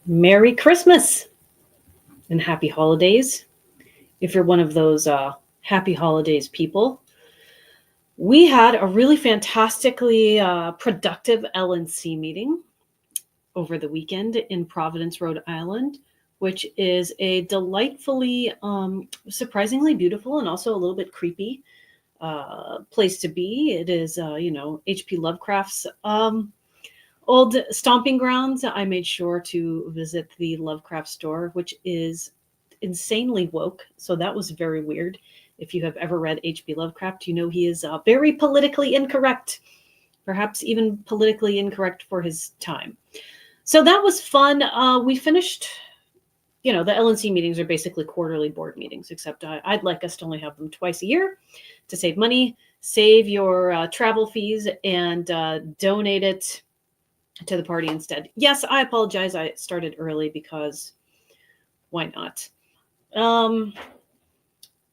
Merry Christmas and happy holidays. If you're one of those happy holidays people, we had a really fantastically productive LNC meeting over the weekend in Providence, Rhode Island, which is a delightfully, surprisingly beautiful and also a little bit creepy place to be. It is, H.P. Lovecraft's old stomping grounds. I made sure to visit the Lovecraft store, which is insanely woke. So that was very weird. If you have ever read H.P. Lovecraft, you know he is very politically incorrect, perhaps even politically incorrect for his time. So that was fun. We finished, the LNC meetings are basically quarterly board meetings, except I'd like us to only have them twice a year to save money, save your travel fees, and donate it to the party instead. Yes, I apologize. I started early because why not?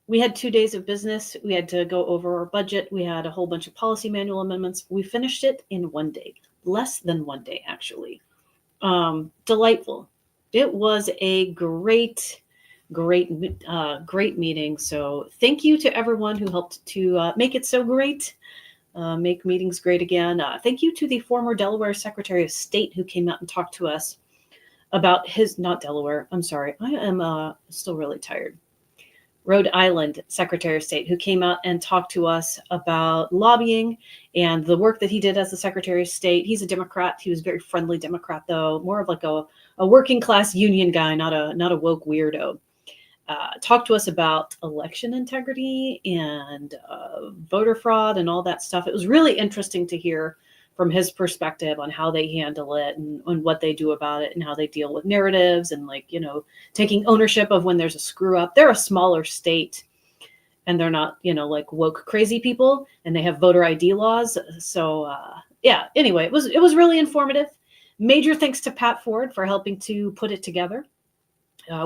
We had 2 days of business. We had to go over our budget. We had a whole bunch of policy manual amendments. We finished it in 1 day, less than 1 day, actually. Delightful. It was a great meeting. So thank you to everyone who helped to make it so great. Make meetings great again. Thank you to the former Delaware Secretary of State who came out and talked to us about not Delaware, I'm sorry, I am still really tired. Rhode Island Secretary of State who came out and talked to us about lobbying and the work that he did as the Secretary of State. He's a Democrat. He was a very friendly Democrat, though, more of like a working class union guy, not a woke weirdo. Talked to us about election integrity and voter fraud and all that stuff. It was really interesting to hear from his perspective on how they handle it and what they do about it and how they deal with narratives and taking ownership of when there's a screw up. They're a smaller state and they're not, like woke crazy people, and they have voter ID laws. So anyway, it was really informative. Major thanks to Pat Ford for helping to put it together.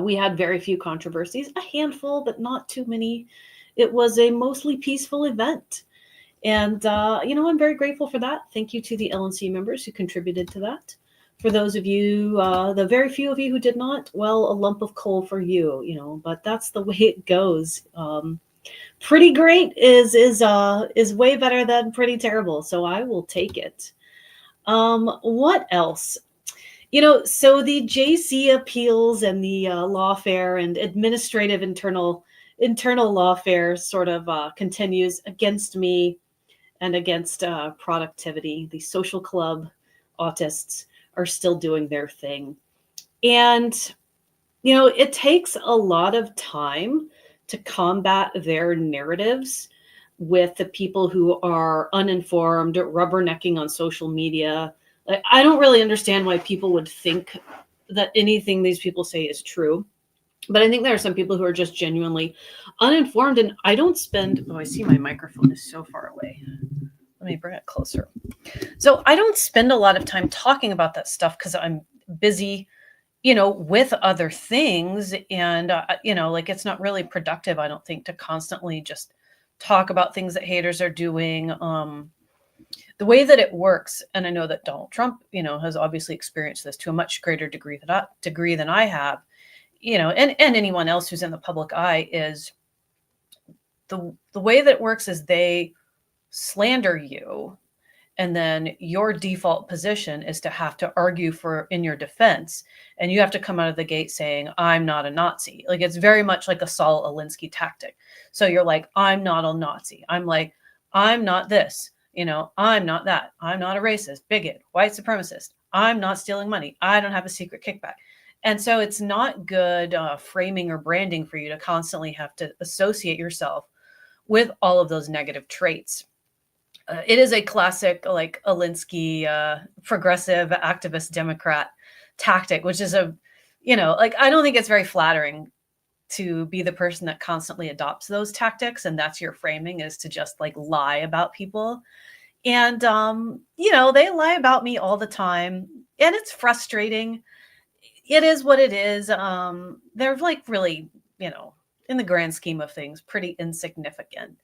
We had very few controversies, a handful, but not too many. It was a mostly peaceful event. And, I'm very grateful for that. Thank you to the LNC members who contributed to that. For those of you, the very few of you who did not, well, a lump of coal for you, but that's the way it goes. Pretty great is way better than pretty terrible. So I will take it. What else? So the JC appeals and the lawfare and administrative internal lawfare sort of continues against me and against productivity. The social club autists are still doing their thing. And, it takes a lot of time to combat their narratives with the people who are uninformed, rubbernecking on social media. I don't really understand why people would think that anything these people say is true. But I think there are some people who are just genuinely uninformed. And I don't spend, I see my microphone is so far away. Let me bring it closer. So I don't spend a lot of time talking about that stuff because I'm busy, with other things. And, it's not really productive, I don't think, to constantly just talk about things that haters are doing. The way that it works, and I know that Donald Trump, has obviously experienced this to a much greater degree than I have, and anyone else who's in the public eye, is the way that it works is they slander you, and then your default position is to have to argue in your defense, and you have to come out of the gate saying, I'm not a Nazi. Like, it's very much like a Saul Alinsky tactic. So you're like, I'm not a Nazi. I'm like, I'm not this. I'm not that. I'm not a racist, bigot, white supremacist. I'm not stealing money. I don't have a secret kickback. And so it's not good framing or branding for you to constantly have to associate yourself with all of those negative traits. It is a classic, like, Alinsky, progressive activist Democrat tactic, which is I don't think it's very flattering to be the person that constantly adopts those tactics. And that's your framing, is to just lie about people. And, they lie about me all the time, and it's frustrating. It is what it is. They're really, in the grand scheme of things, pretty insignificant.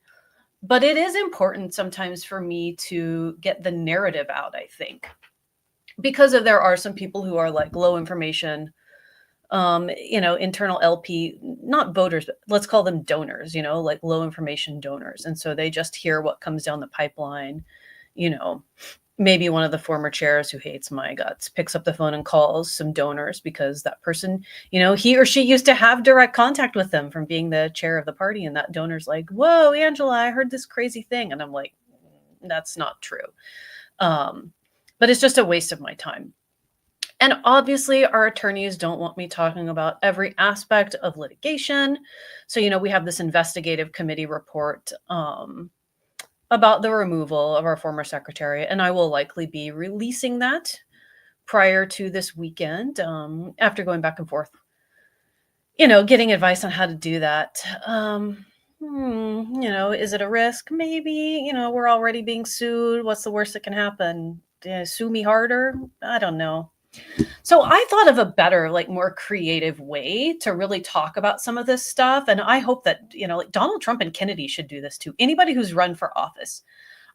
But it is important sometimes for me to get the narrative out, I think. because there are some people who are like low information, internal LP, not voters, but let's call them donors, like low information donors. And so they just hear what comes down the pipeline. Maybe one of the former chairs who hates my guts picks up the phone and calls some donors because that person, he or she used to have direct contact with them from being the chair of the party. And that donor's like, whoa, Angela, I heard this crazy thing. And I'm like, that's not true. But it's just a waste of my time. And obviously, our attorneys don't want me talking about every aspect of litigation. So, we have this investigative committee report about the removal of our former secretary, and I will likely be releasing that prior to this weekend after going back and forth, getting advice on how to do that. Is it a risk? Maybe. We're already being sued. What's the worst that can happen? Sue me harder? I don't know. So I thought of a better, more creative way to really talk about some of this stuff. And I hope that, like Donald Trump and Kennedy should do this too. Anybody who's run for office,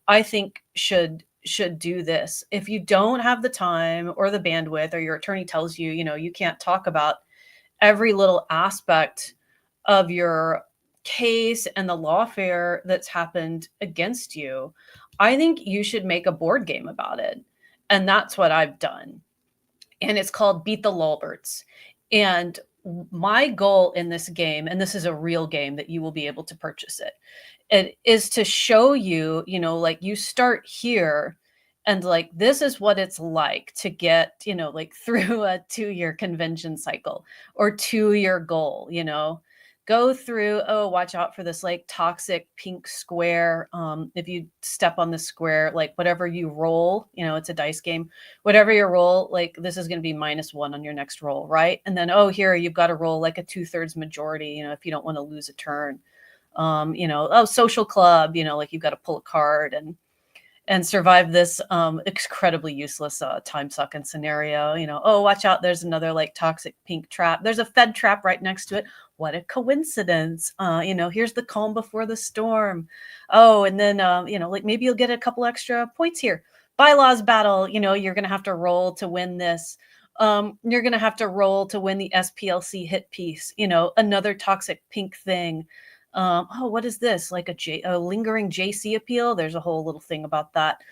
I think should do this. If you don't have the time or the bandwidth, or your attorney tells you, you can't talk about every little aspect of your case and the lawfare that's happened against you, I think you should make a board game about it. And that's what I've done. And it's called Beat the Lolberts. And my goal in this game, and this is a real game that you will be able to purchase it is to show you, you start here and this is what it's like to get, through a 2-year convention cycle or 2-year goal, go through, watch out for this toxic pink square. If you step on the square, whatever you roll, it's a dice game, whatever you roll, this is going to be -1 on your next roll. Right. And then, here you've got to roll a 2/3 majority, if you don't want to lose a turn. Social club, you've got to pull a card and survive this incredibly useless time sucking scenario. Watch out, there's another toxic pink trap. There's a Fed trap right next to it. What a coincidence. Here's the calm before the storm. And then, maybe you'll get a couple extra points here. Bylaws battle, you're going to have to roll to win this. You're going to have to roll to win the SPLC hit piece, another toxic pink thing. What is this? A lingering JC appeal? There's a whole little thing about that.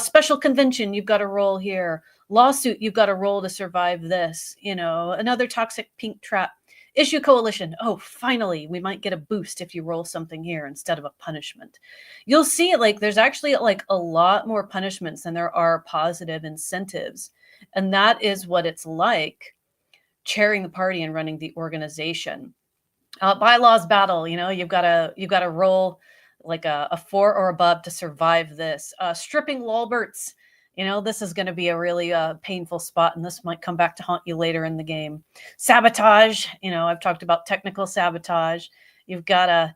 Special convention, you've got to roll here. Lawsuit, you've got to roll to survive this. Another toxic pink trap. Issue coalition. Finally, we might get a boost if you roll something here instead of a punishment. You'll see there's actually a lot more punishments than there are positive incentives. And that is what it's like chairing the party and running the organization. Bylaws battle, you've got to roll a 4 or above to survive this. Stripping Lolberts, this is going to be a really painful spot, and this might come back to haunt you later in the game. Sabotage, I've talked about technical sabotage. You've got to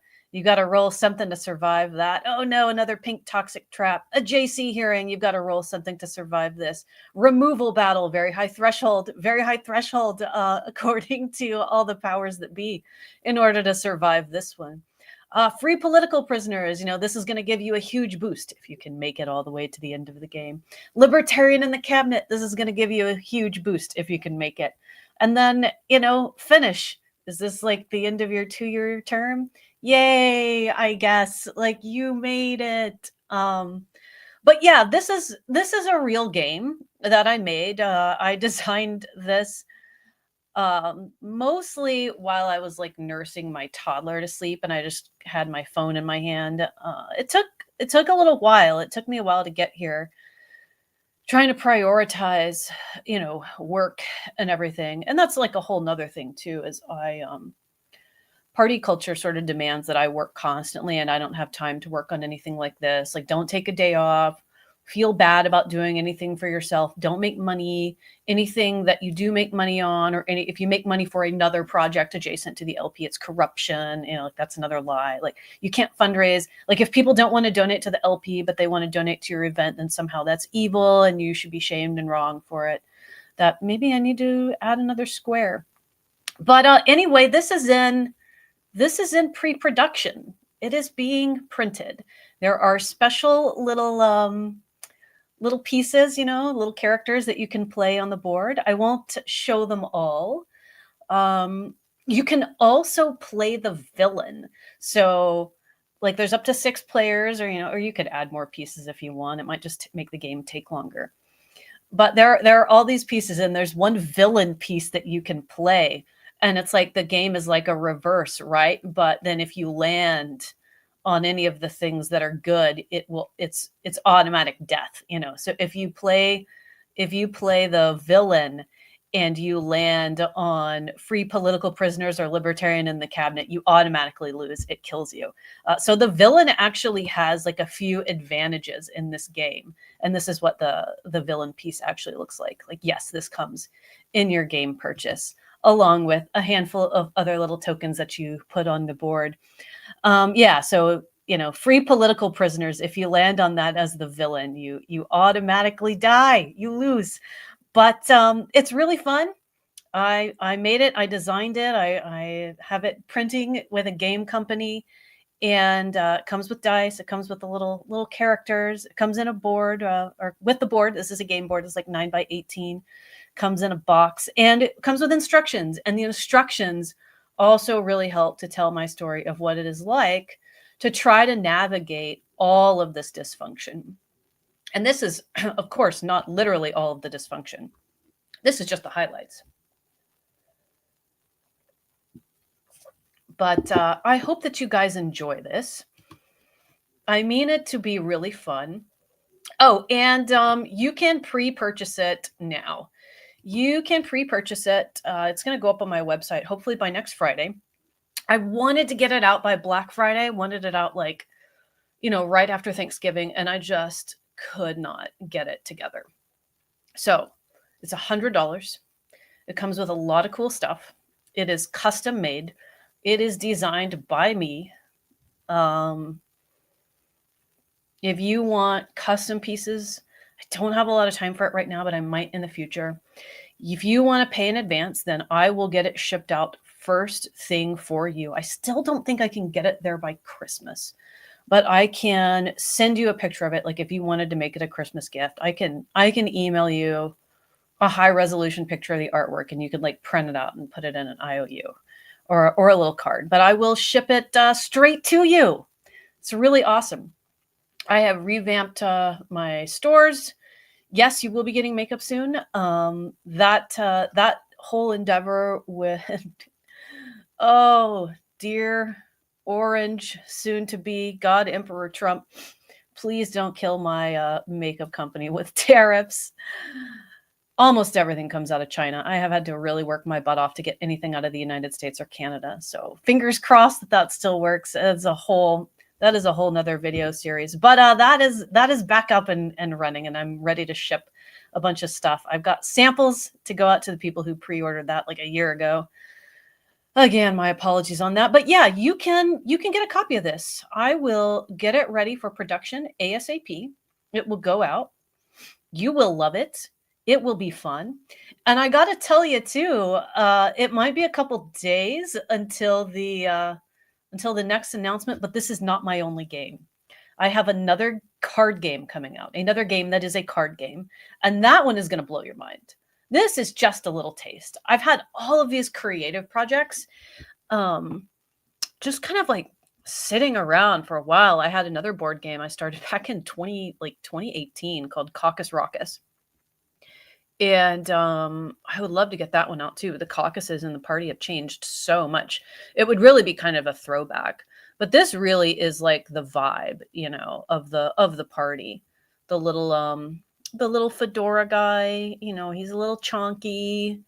roll something to survive that. Oh no, another pink toxic trap. A JC hearing, you've got to roll something to survive this. Removal battle, very high threshold, according to all the powers that be, in order to survive this one. Free political prisoners, this is going to give you a huge boost if you can make it all the way to the end of the game. Libertarian in the cabinet, this is going to give you a huge boost if you can make it. And then, finish. Is this the end of your 2-year term? Yay, I guess. You made it. But yeah, this is a real game that I made. I designed this mostly while I was nursing my toddler to sleep, and I just had my phone in my hand. It took a little while. It took me a while to get here, trying to prioritize, work and everything. And that's a whole nother thing too, is party culture sort of demands that I work constantly, and I don't have time to work on anything like this. Don't take a day off. Feel bad about doing anything for yourself. Don't make money. Anything that you do make money on, or if you make money for another project adjacent to the LP, it's corruption. That's another lie. You can't fundraise. If people don't want to donate to the LP, but they want to donate to your event, then somehow that's evil and you should be shamed and wrong for it. That maybe I need to add another square. But anyway, this is in pre-production. It is being printed. There are special little little pieces, little characters that you can play on the board. I won't show them all. Um, you can also play the villain. So like there's up to 6 players, or you could add more pieces if you want. It might just make the game take longer. But there are all these pieces, and there's one villain piece that you can play. And it's like the game is like a reverse, right? But then if you land on any of the things that are good, it's automatic death, So if you play the villain and you land on free political prisoners or libertarian in the cabinet, you automatically lose. It kills you. So the villain actually has like a few advantages in this game. And this is what the villain piece actually looks like. Like, yes, this comes in your game purchase, along with a handful of other little tokens that you put on the board. So free political prisoners, if you land on that as the villain, you automatically die. You lose. But it's really fun. I made it. I designed it. I have it printing with a game company, and it comes with dice. It comes with the little characters. It comes in a board, or with the board. This is a game board. It's like 9 by 18. Comes in a box, and it comes with instructions. And the instructions also really help to tell my story of what it is like to try to navigate all of this dysfunction. And this is, of course, not literally all of the dysfunction. This is just the highlights. But I hope that you guys enjoy this. I mean it to be really fun. Oh, and you can pre-purchase it now. You can pre-purchase it. It's going to go up on my website, hopefully by next Friday. I wanted to get it out by Black Friday. Wanted it out right after Thanksgiving, and I just could not get it together. So it's $100. It comes with a lot of cool stuff. It is custom made. It is designed by me. If you want custom pieces, I don't have a lot of time for it right now, but I might in the future. If you want to pay in advance, then I will get it shipped out first thing for you. I still don't think I can get it there by Christmas, but I can send you a picture of it. Like if you wanted to make it a Christmas gift, I can email you a high resolution picture of the artwork, and you could like print it out and put it in an IOU or a little card, but I will ship it straight to you. It's really awesome. I have revamped my stores. Yes, you will be getting makeup soon. That whole endeavor with, oh dear orange, soon to be God Emperor Trump, please don't kill my makeup company with tariffs. Almost everything comes out of China. I have had to really work my butt off to get anything out of the United States or Canada. So fingers crossed that still works. That is a whole nother video series. But that is back up and running, and I'm ready to ship a bunch of stuff. I've got samples to go out to the people who pre-ordered that like a year ago. Again, my apologies on that. But yeah, you can get a copy of this. I will get it ready for production ASAP. It will go out. You will love it. It will be fun. And I got to tell you too, it might be a couple days until the next announcement, but this is not my only game. I have another card game coming out, another game that is a card game, and that one is going to blow your mind. This is just a little taste. I've had all of these creative projects just kind of like sitting around for a while. I had another board game I started back in 2018 called Caucus Raucus. And I would love to get that one out too. The caucuses in the party have changed so much. It would really be kind of a throwback. But this really is like the vibe, of the party. The little fedora guy, he's a little chonky.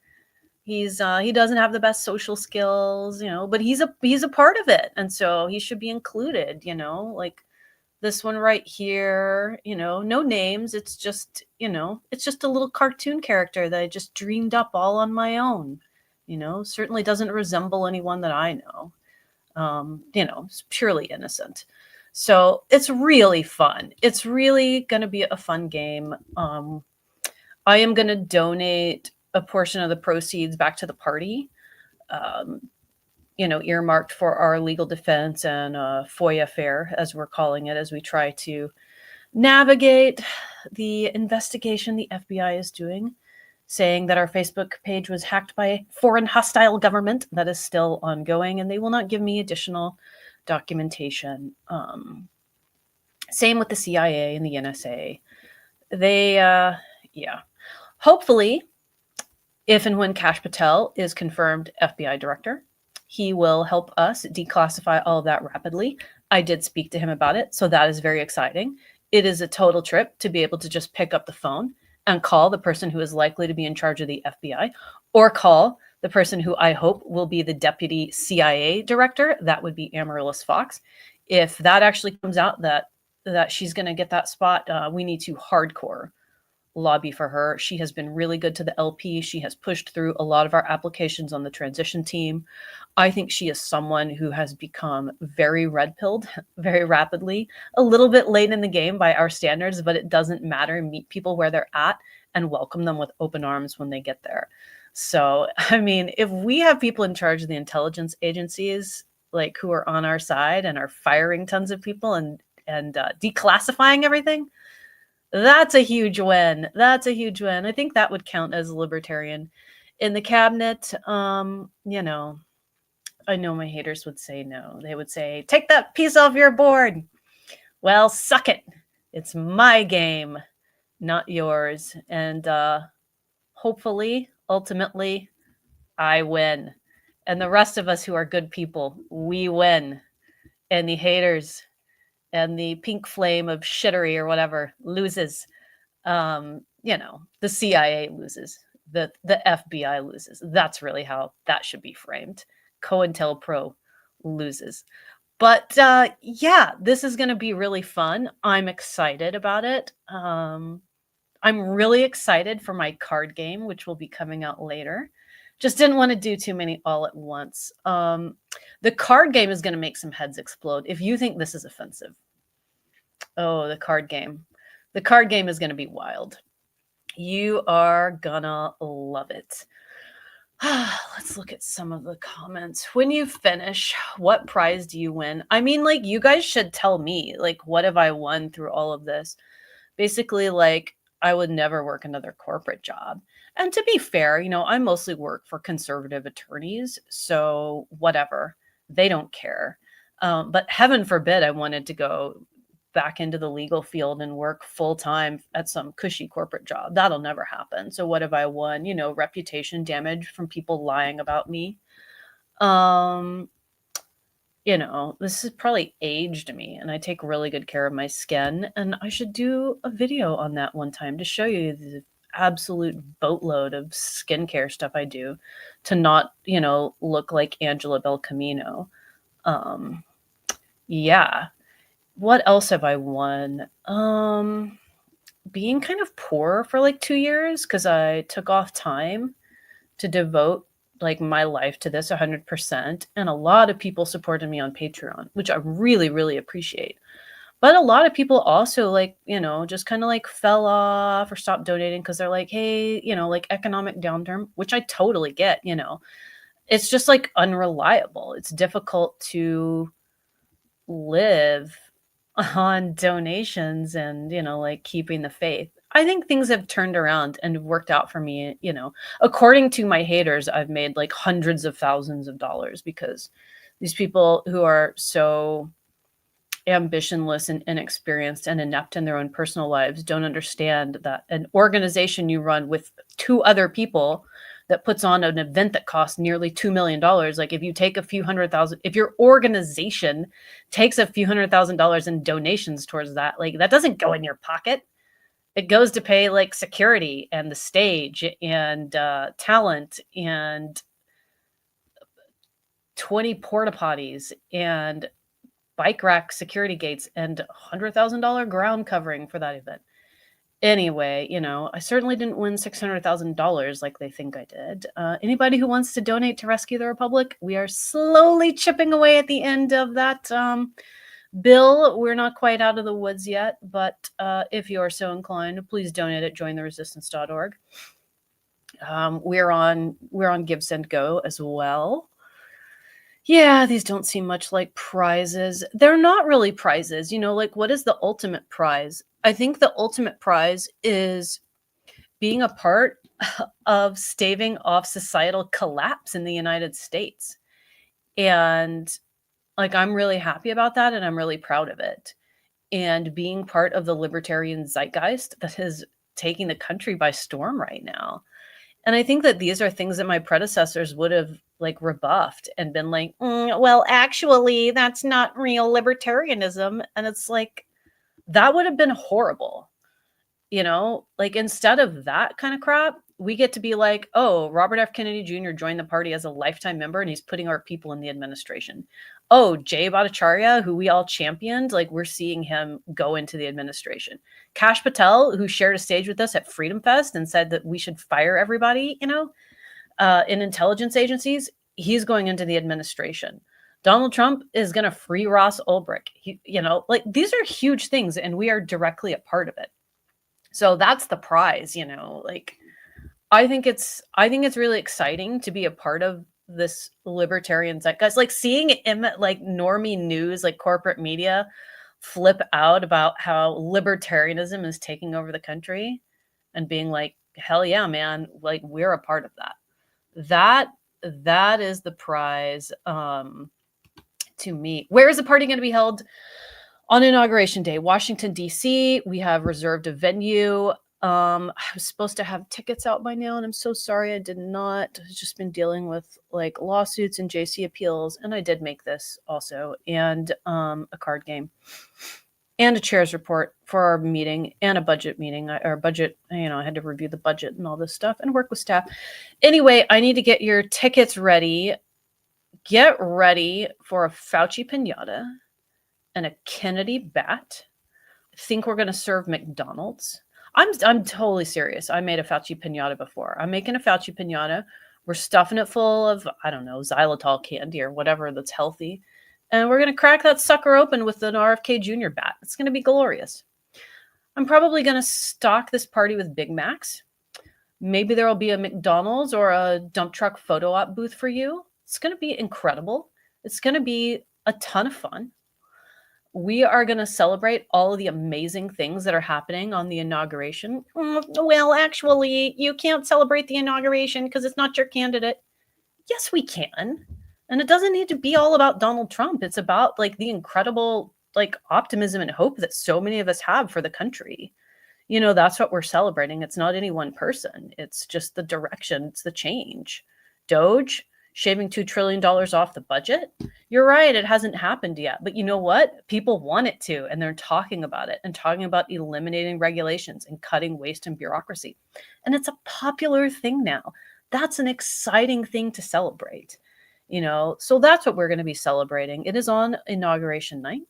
He doesn't have the best social skills, but he's a part of it, and so he should be included, like this one right here, no names. It's just a little cartoon character that I just dreamed up all on my own. Certainly doesn't resemble anyone that I know. It's purely innocent. So it's really fun. It's really going to be a fun game. I am going to donate a portion of the proceeds back to the party. Earmarked for our legal defense and FOIA fair, as we're calling it, as we try to navigate the investigation the FBI is doing, saying that our Facebook page was hacked by a foreign hostile government. That is still ongoing, and they will not give me additional documentation. Same with the CIA and the NSA. They, yeah. Hopefully, if and when Kash Patel is confirmed FBI director, he will help us declassify all of that rapidly. I did speak to him about it, so that is very exciting. It is a total trip to be able to just pick up the phone and call the person who is likely to be in charge of the FBI, or call the person who I hope will be the deputy CIA director. That would be Amaryllis Fox. If that actually comes out that she's going to get that spot, we need to hardcore lobby for her. She has been really good to the LP. She has pushed through a lot of our applications on the transition team. I think she is someone who has become very red-pilled very rapidly, a little bit late in the game by our standards, but it doesn't matter. Meet people where they're at and welcome them with open arms when they get there. So, I mean, if we have people in charge of the intelligence agencies, like who are on our side and are firing tons of people and declassifying everything, that's a huge win. That's a huge win. I think that would count as a libertarian. In the cabinet, you know, I know my haters would say no. They would say, take that piece off your board. Well, suck it. It's my game, not yours. And hopefully, ultimately, I win. And the rest of us who are good people, we win. And the haters and the pink flame of shittery or whatever loses. You know, the CIA loses, the FBI loses. That's really how that should be framed. COINTELPRO loses. But yeah, this is going to be really fun. I'm excited about it. I'm really excited for my card game, which will be coming out later. Just didn't want to do too many all at once. The card game is going to make some heads explode. If you think this is offensive, oh, the card game. The card game is going to be wild. You are gonna love it. Let's look at some of the comments. When you finish, what prize do you win? I mean, like, you guys should tell me, like, what have I won through all of this? Basically, like, I would never work another corporate job. And to be fair, you know, I mostly work for conservative attorneys, so whatever. They don't care. But heaven forbid I wanted to go back into the legal field and work full time at some cushy corporate job. That'll never happen. So what have I won? You know, reputation damage from people lying about me. You know, this has probably aged me, and I take really good care of my skin, and I should do a video on that one time to show you the absolute boatload of skincare stuff I do to not, you know, look like Angela Belcamino. Yeah. What else have I won? Being kind of poor for like 2 years because I took off time to devote like my life to this 100%. And a lot of people supported me on Patreon, which I really, really appreciate. But a lot of people also, like, you know, just kind of like fell off or stopped donating because they're like, hey, you know, like economic downturn, which I totally get, you know. It's just like unreliable. It's difficult to live on donations and, you know, like keeping the faith. I think things have turned around and worked out for me, you know. According to my haters, I've made like hundreds of thousands of dollars because these people who are so ambitionless and inexperienced and inept in their own personal lives don't understand that an organization you run with 2 other people that puts on an event that costs nearly $2 million. Like if you take a few $100,000, if your organization takes a few $100,000 in donations towards that, like that doesn't go in your pocket. It goes to pay like security and the stage and talent and 20 porta potties and bike rack security gates and $100,000 ground covering for that event. Anyway, you know, I certainly didn't win $600,000 like they think I did. Anybody who wants to donate to Rescue the Republic, we are slowly chipping away at the end of that bill. We're not quite out of the woods yet, but if you are so inclined, please donate at jointheresistance.org. We're on Give Send Go as well. Yeah, these don't seem much like prizes. They're not really prizes, like what is the ultimate prize? I think the ultimate prize is being a part of staving off societal collapse in the United States. And like, I'm really happy about that and I'm really proud of it. And being part of the libertarian zeitgeist that is taking the country by storm right now. And I think that these are things that my predecessors would have like rebuffed and been like, well, actually, that's not real libertarianism. And it's like, that would have been horrible. Like instead of that kind of crap, we get to be like, oh, Robert F. Kennedy Jr. joined the party as a lifetime member and he's putting our people in the administration. Oh, Jay Bhattacharya, who we all championed, like we're seeing him go into the administration. Kash Patel, who shared a stage with us at Freedom Fest and said that we should fire everybody, in intelligence agencies, he's going into the administration. Donald Trump is going to free Ross Ulbricht. Like these are huge things and we are directly a part of it. So that's the prize, like I think it's really exciting to be a part of this libertarian zeitgeist. Like seeing like normie news, like corporate media flip out about how libertarianism is taking over the country and being like, hell yeah, man, like we're a part of that. That is the prize to me. Where is the party going to be held? On Inauguration Day, Washington, D.C., we have reserved a venue. I was supposed to have tickets out by now, and I'm so sorry I did not. I've just been dealing with like lawsuits and JC appeals, and I did make this also, and a card game, and a chairs report for our meeting, and a budget meeting. I had to review the budget and all this stuff, and work with staff. Anyway, I need to get your tickets ready. Get ready for a Fauci pinata and a Kennedy bat. I think we're going to serve McDonald's. I'm totally serious. I made a Fauci pinata before. I'm making a Fauci pinata. We're stuffing it full of, I don't know, xylitol candy or whatever that's healthy. And we're going to crack that sucker open with an RFK Jr. bat. It's going to be glorious. I'm probably going to stock this party with Big Macs. Maybe there will be a McDonald's or a dump truck photo op booth for you. It's going to be incredible. It's going to be a ton of fun. We are going to celebrate all of the amazing things that are happening on the inauguration. Well, actually, you can't celebrate the inauguration because it's not your candidate. Yes, we can. And it doesn't need to be all about Donald Trump. It's about like the incredible like optimism and hope that so many of us have for the country. That's what we're celebrating. It's not any one person. It's just the direction. It's the change. Doge, shaving $2 trillion off the budget. You're right. It hasn't happened yet. But you know what? People want it to, and they're talking about it and talking about eliminating regulations and cutting waste and bureaucracy. And it's a popular thing now. That's an exciting thing to celebrate. So that's what we're going to be celebrating. It is on Inauguration night.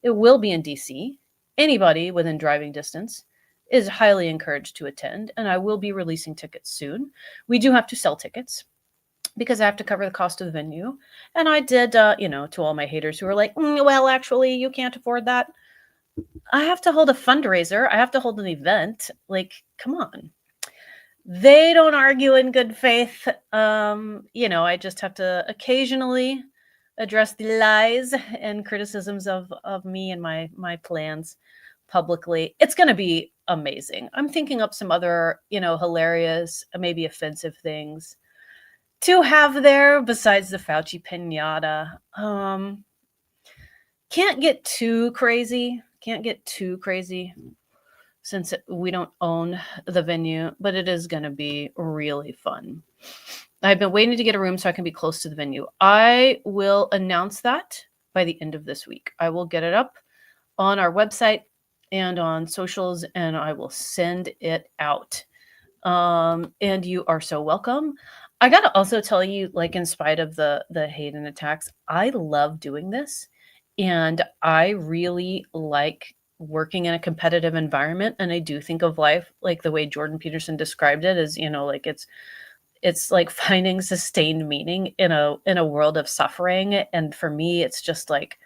It will be in DC. Anybody within driving distance is highly encouraged to attend, and I will be releasing tickets soon. We do have to sell tickets because I have to cover the cost of the venue. And I did, to all my haters who are like, well, actually, you can't afford that. I have to hold a fundraiser. I have to hold an event. Like, come on. They don't argue in good faith. I just have to occasionally address the lies and criticisms of me and my plans publicly. It's going to be amazing. I'm thinking up some other, hilarious, maybe offensive things to have there besides the Fauci pinata. Can't get too crazy since we don't own the venue, but it is going to be really fun. I've been waiting to get a room so I can be close to the venue. I will announce that by the end of this week. I will get it up on our website and on socials, and I will send it out. And you are so welcome. I got to also tell you, like, in spite of the hate and attacks, I love doing this. And I really like working in a competitive environment. And I do think of life like the way Jordan Peterson described it as, like it's like finding sustained meaning in a world of suffering. And for me, it's just like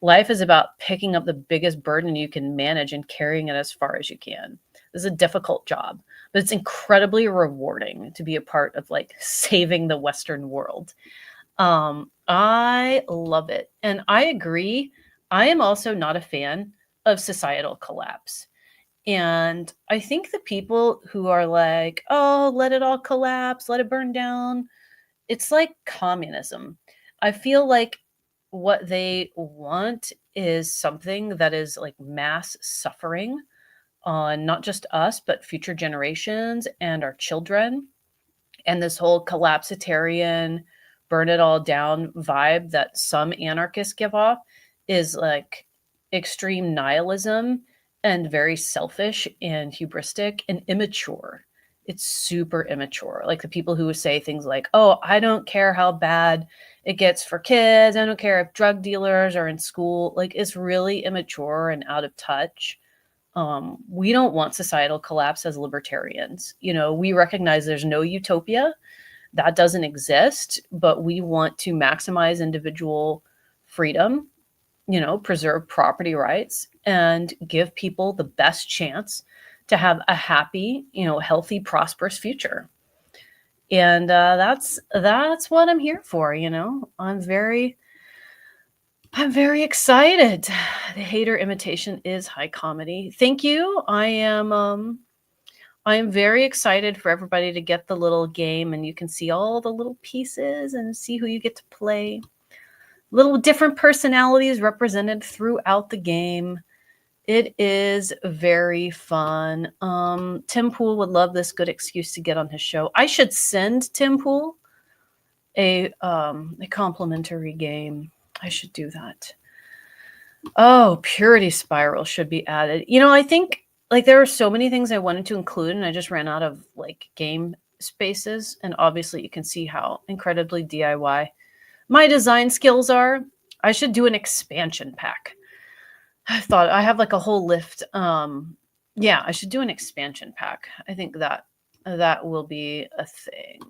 life is about picking up the biggest burden you can manage and carrying it as far as you can. This is a difficult job, but it's incredibly rewarding to be a part of like saving the Western world. I love it. And I agree. I am also not a fan of societal collapse. And I think the people who are like, oh, let it all collapse, let it burn down, it's like communism. I feel like what they want is something that is like mass suffering on not just us, but future generations and our children. And this whole collapsitarian, burn it all down vibe that some anarchists give off is like extreme nihilism and very selfish and hubristic and immature. It's super immature. Like the people who say things like, oh, I don't care how bad it gets for kids. I don't care if drug dealers are in school. Like it's really immature and out of touch. We don't want societal collapse as libertarians. You know, we recognize there's no utopia that doesn't exist, but we want to maximize individual freedom, you know, preserve property rights, and give people the best chance to have a happy, you know, healthy, prosperous future. And that's what I'm here for. You know, I'm very excited. The hater imitation is high comedy. Thank you. I am very excited for everybody to get the little game, and you can see all the little pieces and see who you get to play. Little different personalities represented throughout the game. It is very fun. Tim Pool would love this good excuse to get on his show. I should send Tim Pool a complimentary game. I should do that. Oh, Purity Spiral should be added. You know, I think like there are so many things I wanted to include, and I just ran out of like game spaces. And obviously, you can see how incredibly DIY my design skills are. I should do an expansion pack. I thought I have like a whole lift. Yeah, I should do an expansion pack. I think that will be a thing.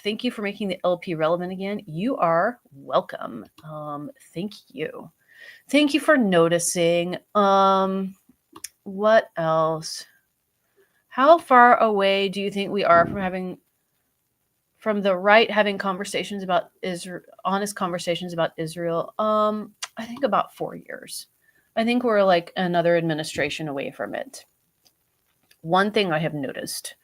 Thank you for making the LP relevant again. You are welcome. Thank you. Thank you for noticing. What else? How far away do you think we are from the right having conversations about Israel, honest conversations about Israel? I think about 4 years. I think we're like another administration away from it. One thing I have noticed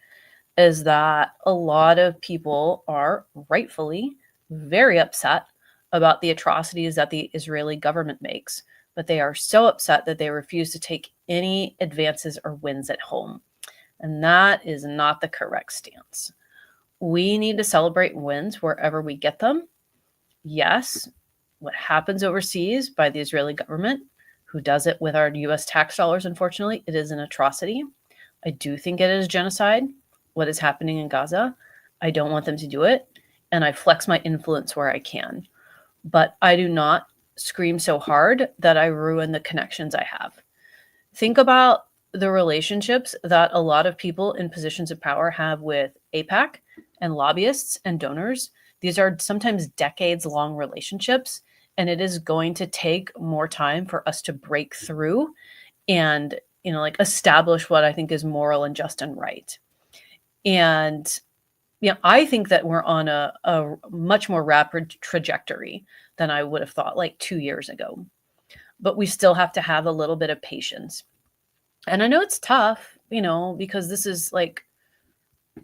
is that a lot of people are rightfully very upset about the atrocities that the Israeli government makes, but they are so upset that they refuse to take any advances or wins at home. And that is not the correct stance. We need to celebrate wins wherever we get them. Yes, what happens overseas by the Israeli government, who does it with our US tax dollars, unfortunately, it is an atrocity. I do think it is genocide, what is happening in Gaza. I don't want them to do it, and I flex my influence where I can. But I do not scream so hard that I ruin the connections I have. Think about the relationships that a lot of people in positions of power have with AIPAC and lobbyists and donors. These are sometimes decades-long relationships, and it is going to take more time for us to break through and, you know, like establish what I think is moral and just and right. And yeah, I think that we're on a much more rapid trajectory than I would have thought like 2 years ago. But we still have to have a little bit of patience. And I know it's tough, you know, because this is like,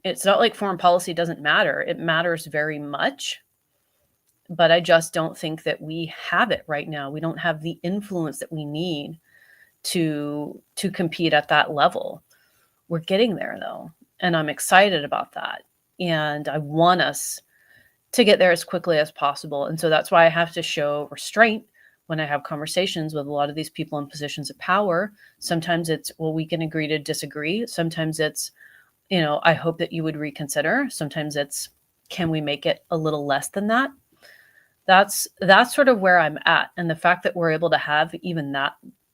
it's not like foreign policy doesn't matter. It matters very much. But I just don't think that we have it right now. We don't have the influence that we need to compete at that level. We're getting there though, and I'm excited about that. And I want us to get there as quickly as possible. And so that's why I have to show restraint when I have conversations with a lot of these people in positions of power. Sometimes it's, well, we can agree to disagree. Sometimes it's, you know, I hope that you would reconsider. Sometimes it's, can we make it a little less than that? That's sort of where I'm at. And the fact that we're able to have even that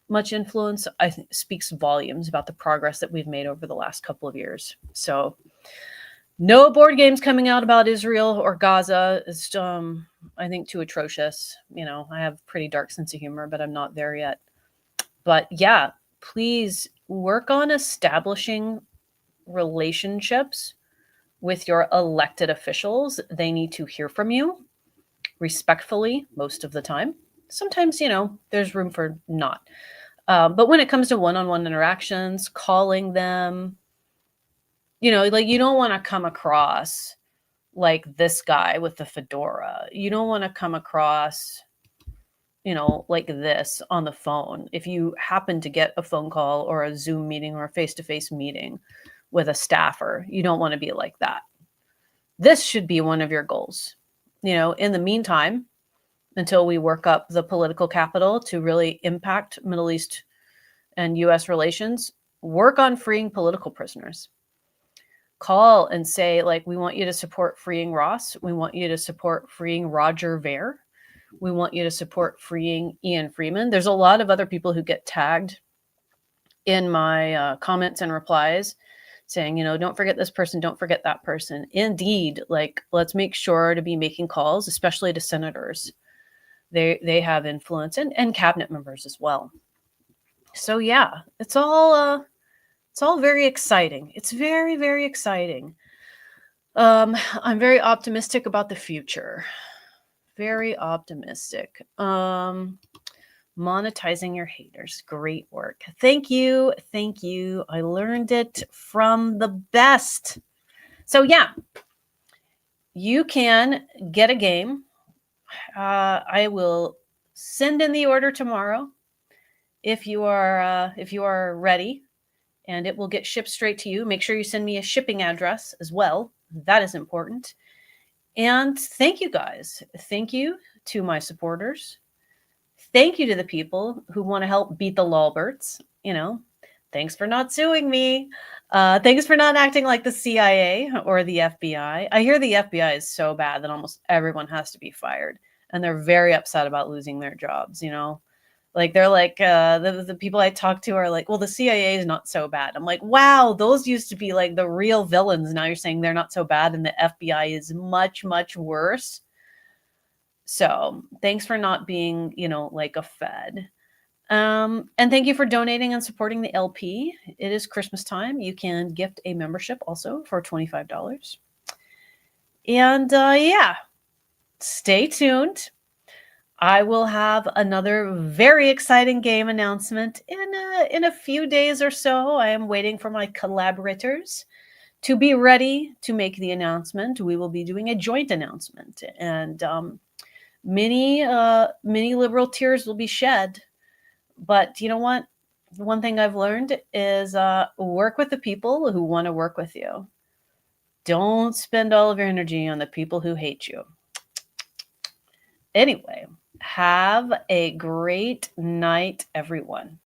much influence, I think, speaks volumes about the progress that we've made over the last couple of years. So no board games coming out about Israel or Gaza. It's, I think, too atrocious. You know, I have a pretty dark sense of humor, but I'm not there yet. But yeah, please work on establishing relationships with your elected officials. They need to hear from you respectfully most of the time. Sometimes, there's room for not. But when it comes to one-on-one interactions, calling them, like you don't want to come across like this guy with the fedora. You don't want to come across, like this on the phone. If you happen to get a phone call or a Zoom meeting or a face-to-face meeting with a staffer, you don't want to be like that. This should be one of your goals. In the meantime, until we work up the political capital to really impact Middle East and US relations, work on freeing political prisoners. Call and say, like, we want you to support freeing Ross. We want you to support freeing Roger Ver. We want you to support freeing Ian Freeman. There's a lot of other people who get tagged in my comments and replies saying, don't forget this person, don't forget that person. Indeed, like, let's make sure to be making calls, especially to senators. They have influence, and cabinet members as well. So yeah, it's all very exciting. It's very, very exciting. I'm very optimistic about the future. Very optimistic. Monetizing your haters. Great work. Thank you. Thank you. I learned it from the best. So yeah, you can get a game. I will send in the order tomorrow if you are ready, and it will get shipped straight to you. Make sure you send me a shipping address as well. That is important. And thank you guys. Thank you to my supporters. Thank you to the people who want to help beat the Lolberts. Thanks for not suing me. Thanks for not acting like the CIA or the FBI. I hear the FBI is so bad that almost everyone has to be fired, and they're very upset about losing their jobs. Like they're like the people I talk to are like, well, the CIA is not so bad. I'm like, wow, those used to be like the real villains. Now you're saying they're not so bad, and the FBI is much, much worse. So thanks for not being, like a Fed. And thank you for donating and supporting the LP. It is Christmas time. You can gift a membership also for $25. And yeah, stay tuned. I will have another very exciting game announcement in a few days or so. I am waiting for my collaborators to be ready to make the announcement. We will be doing a joint announcement, and many liberal tears will be shed. But you know what? One thing I've learned is work with the people who want to work with you. Don't spend all of your energy on the people who hate you. Anyway, have a great night, everyone.